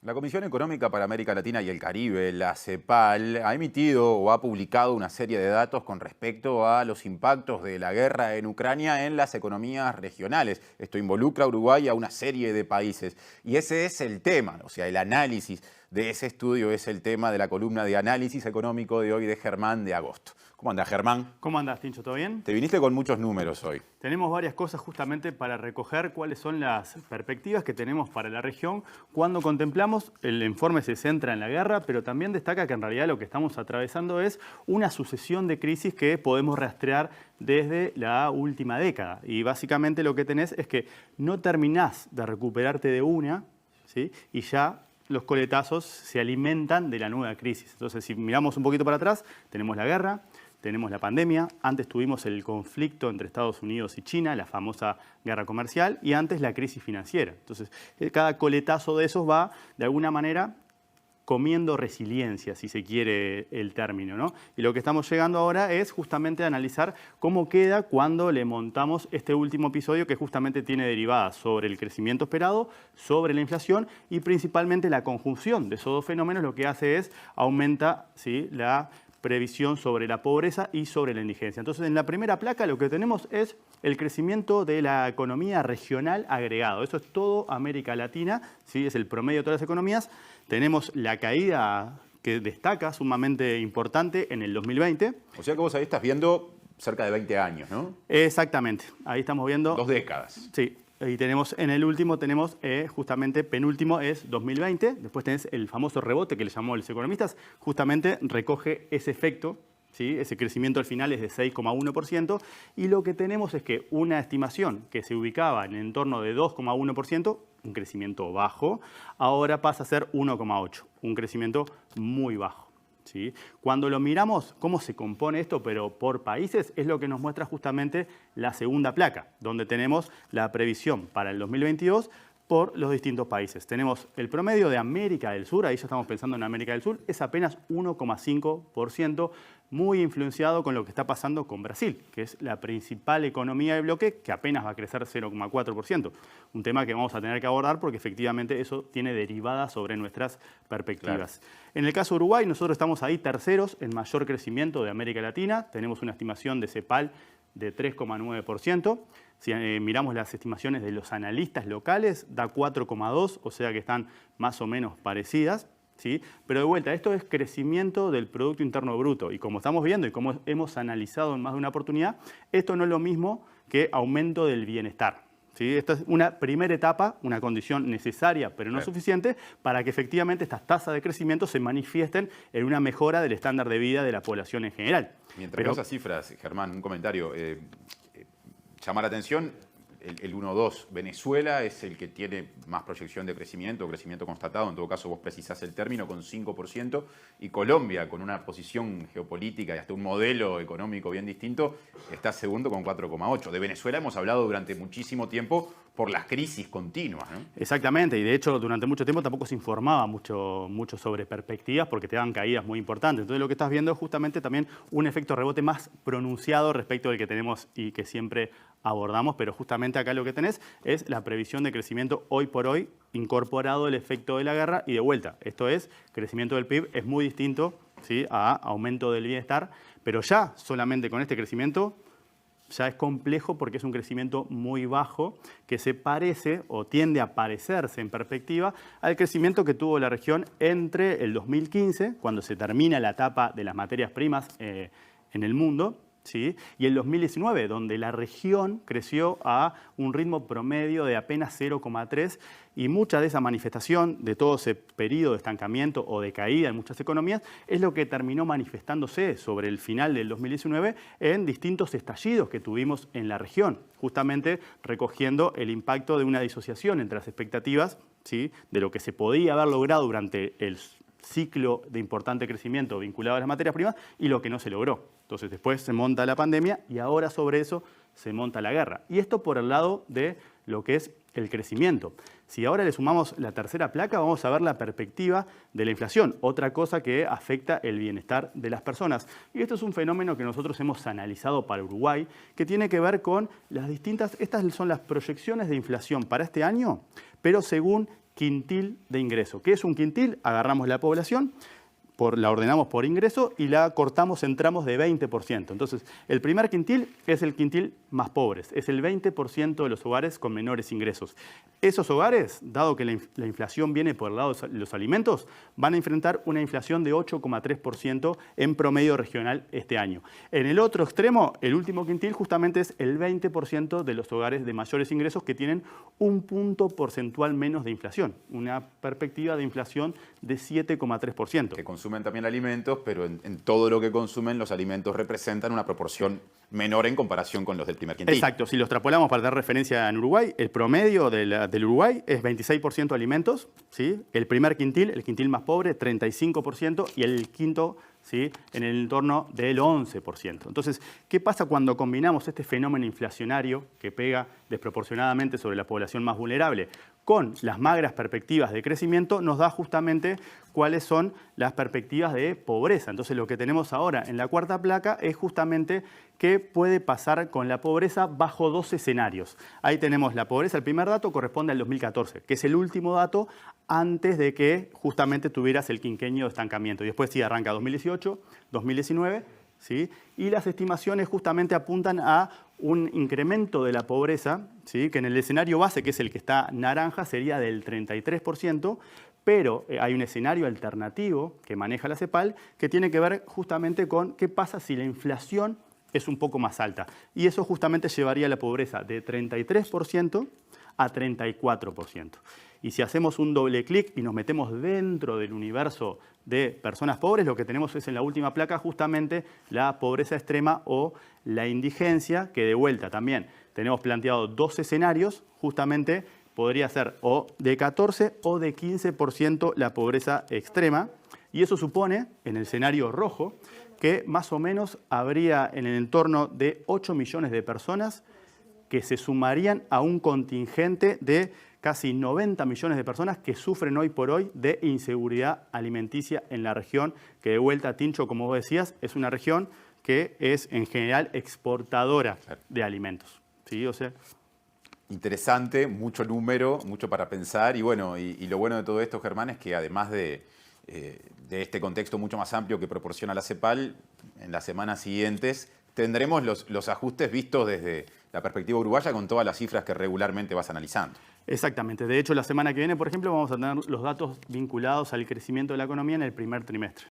La Comisión Económica para América Latina y el Caribe, la CEPAL, ha emitido o ha publicado una serie de datos con respecto a los impactos de la guerra en Ucrania en las economías regionales. Esto involucra a Uruguay y a una serie de países. Y ese es el tema, o sea, el análisis de ese estudio es el tema de la columna de análisis económico de hoy de Germán de Agosto. ¿Cómo andás, Germán? ¿Cómo andás, Tincho? ¿Todo bien? Te viniste con muchos números hoy. Tenemos varias cosas justamente para recoger cuáles son las perspectivas que tenemos para la región. Cuando contemplamos, el informe se centra en la guerra, pero también destaca que en realidad lo que estamos atravesando es una sucesión de crisis que podemos rastrear desde la última década. Y básicamente lo que tenés es que no terminás de recuperarte de una, ¿sí? Y ya los coletazos se alimentan de la nueva crisis. Entonces, si miramos un poquito para atrás, tenemos la guerra, tenemos la pandemia, antes tuvimos el conflicto entre Estados Unidos y China, la famosa guerra comercial, y antes la crisis financiera. Entonces, cada coletazo de esos va, de alguna manera, comiendo resiliencia, si se quiere el término, ¿no? Y lo que estamos llegando ahora es justamente a analizar cómo queda cuando le montamos este último episodio que justamente tiene derivadas sobre el crecimiento esperado, sobre la inflación y principalmente la conjunción de esos dos fenómenos lo que hace es aumenta, ¿sí?, la previsión sobre la pobreza y sobre la indigencia. Entonces, en la primera placa lo que tenemos es el crecimiento de la economía regional agregado. Eso es todo América Latina, ¿sí? Es el promedio de todas las economías. Tenemos la caída que destaca, sumamente importante, en el 2020. O sea que vos ahí estás viendo cerca de 20 años, ¿no? Exactamente. Ahí estamos viendo 2 décadas. Sí. Y tenemos, en el último tenemos justamente, penúltimo es 2020, después tenés el famoso rebote que le llamó los economistas, justamente recoge ese efecto, ¿sí? Ese crecimiento al final es de 6,1% y lo que tenemos es que una estimación que se ubicaba en el entorno de 2,1%, un crecimiento bajo, ahora pasa a ser 1,8%, un crecimiento muy bajo. ¿Sí? Cuando lo miramos, cómo se compone esto, pero por países, es lo que nos muestra justamente la segunda placa, donde tenemos la previsión para el 2022 por los distintos países. Tenemos el promedio de América del Sur, ahí ya estamos pensando en América del Sur, es apenas 1,5%, muy influenciado con lo que está pasando con Brasil, que es la principal economía del bloque, que apenas va a crecer 0,4%. Un tema que vamos a tener que abordar porque efectivamente eso tiene derivadas sobre nuestras perspectivas. Claro. En el caso de Uruguay, nosotros estamos ahí terceros en mayor crecimiento de América Latina. Tenemos una estimación de CEPAL de 3,9%. Si miramos las estimaciones de los analistas locales, da 4,2%, o sea que están más o menos parecidas. ¿Sí? Pero de vuelta, esto es crecimiento del Producto Interno Bruto y como estamos viendo y como hemos analizado en más de una oportunidad, esto no es lo mismo que aumento del bienestar. ¿Sí? Esta es una primera etapa, una condición necesaria pero no suficiente para que efectivamente estas tasas de crecimiento se manifiesten en una mejora del estándar de vida de la población en general. Mientras que esas cifras, Germán, un comentario, llama la atención. El 1-2, Venezuela es el que tiene más proyección de crecimiento constatado, en todo caso vos precisás el término, con 5%, y Colombia, con una posición geopolítica y hasta un modelo económico bien distinto, está segundo con 4,8%. De Venezuela hemos hablado durante muchísimo tiempo por las crisis continuas, ¿no? Exactamente, y de hecho durante mucho tiempo tampoco se informaba mucho sobre perspectivas porque te daban caídas muy importantes. Entonces lo que estás viendo es justamente también un efecto rebote más pronunciado respecto del que tenemos y que siempre abordamos, pero justamente acá lo que tenés es la previsión de crecimiento hoy por hoy, incorporado el efecto de la guerra y de vuelta. Esto es, crecimiento del PIB es muy distinto, ¿sí?, a aumento del bienestar, pero ya solamente con este crecimiento ya es complejo porque es un crecimiento muy bajo que se parece o tiende a parecerse en perspectiva al crecimiento que tuvo la región entre el 2015, cuando se termina la etapa de las materias primas en el mundo, ¿sí?, y el 2019, donde la región creció a un ritmo promedio de apenas 0,3%, y mucha de esa manifestación de todo ese periodo de estancamiento o de caída en muchas economías es lo que terminó manifestándose sobre el final del 2019 en distintos estallidos que tuvimos en la región, justamente recogiendo el impacto de una disociación entre las expectativas, ¿sí?, de lo que se podía haber logrado durante el ciclo de importante crecimiento vinculado a las materias primas y lo que no se logró. Entonces después se monta la pandemia y ahora sobre eso se monta la guerra. Y esto por el lado de lo que es el crecimiento. Si ahora le sumamos la tercera placa, vamos a ver la perspectiva de la inflación, otra cosa que afecta el bienestar de las personas. Y esto es un fenómeno que nosotros hemos analizado para Uruguay, que tiene que ver con las distintas, estas son las proyecciones de inflación para este año, pero según quintil de ingreso. ¿Qué es un quintil? Agarramos la población, la ordenamos por ingreso y la cortamos en tramos de 20%. Entonces, el primer quintil es el quintil más pobres, es el 20% de los hogares con menores ingresos. Esos hogares, dado que la inflación viene por el lado de los alimentos, van a enfrentar una inflación de 8,3% en promedio regional este año. En el otro extremo, el último quintil justamente es el 20% de los hogares de mayores ingresos que tienen un punto porcentual menos de inflación, una perspectiva de inflación de 7,3%. Que consumen también alimentos, pero en todo lo que consumen los alimentos representan una proporción menor en comparación con los del primer quintil. Exacto, si lo extrapolamos para dar referencia en Uruguay, el promedio del Uruguay es 26% alimentos, ¿sí? El primer quintil, el quintil más pobre, 35% y el quinto, ¿sí?, en el entorno del 11%. Entonces, ¿qué pasa cuando combinamos este fenómeno inflacionario que pega desproporcionadamente sobre la población más vulnerable con las magras perspectivas de crecimiento? Nos da justamente cuáles son las perspectivas de pobreza. Entonces, lo que tenemos ahora en la cuarta placa es justamente qué puede pasar con la pobreza bajo dos escenarios. Ahí tenemos la pobreza, el primer dato corresponde al 2014, que es el último dato antes de que justamente tuvieras el quinquenio de estancamiento. Y después sí arranca 2018, 2019, ¿sí? Y las estimaciones justamente apuntan a un incremento de la pobreza, ¿sí?, que en el escenario base, que es el que está naranja, sería del 33%, pero hay un escenario alternativo que maneja la CEPAL que tiene que ver justamente con qué pasa si la inflación es un poco más alta. Y eso justamente llevaría la pobreza de 33% a 34%. Y si hacemos un doble clic y nos metemos dentro del universo de personas pobres, lo que tenemos es en la última placa justamente la pobreza extrema o la indigencia, que de vuelta también tenemos planteado dos escenarios, justamente podría ser o de 14 o de 15% la pobreza extrema, y eso supone, en el escenario rojo, que más o menos habría en el entorno de 8 millones de personas que se sumarían a un contingente de casi 90 millones de personas que sufren hoy por hoy de inseguridad alimenticia en la región, que de vuelta, Tincho, como vos decías, es una región que es en general exportadora de alimentos. ¿Sí? O sea, interesante, mucho número, mucho para pensar y bueno, y lo bueno de todo esto, Germán, es que además de este contexto mucho más amplio que proporciona la CEPAL, en las semanas siguientes tendremos los ajustes vistos desde la perspectiva uruguaya con todas las cifras que regularmente vas analizando. Exactamente. De hecho, la semana que viene, por ejemplo, vamos a tener los datos vinculados al crecimiento de la economía en el primer trimestre.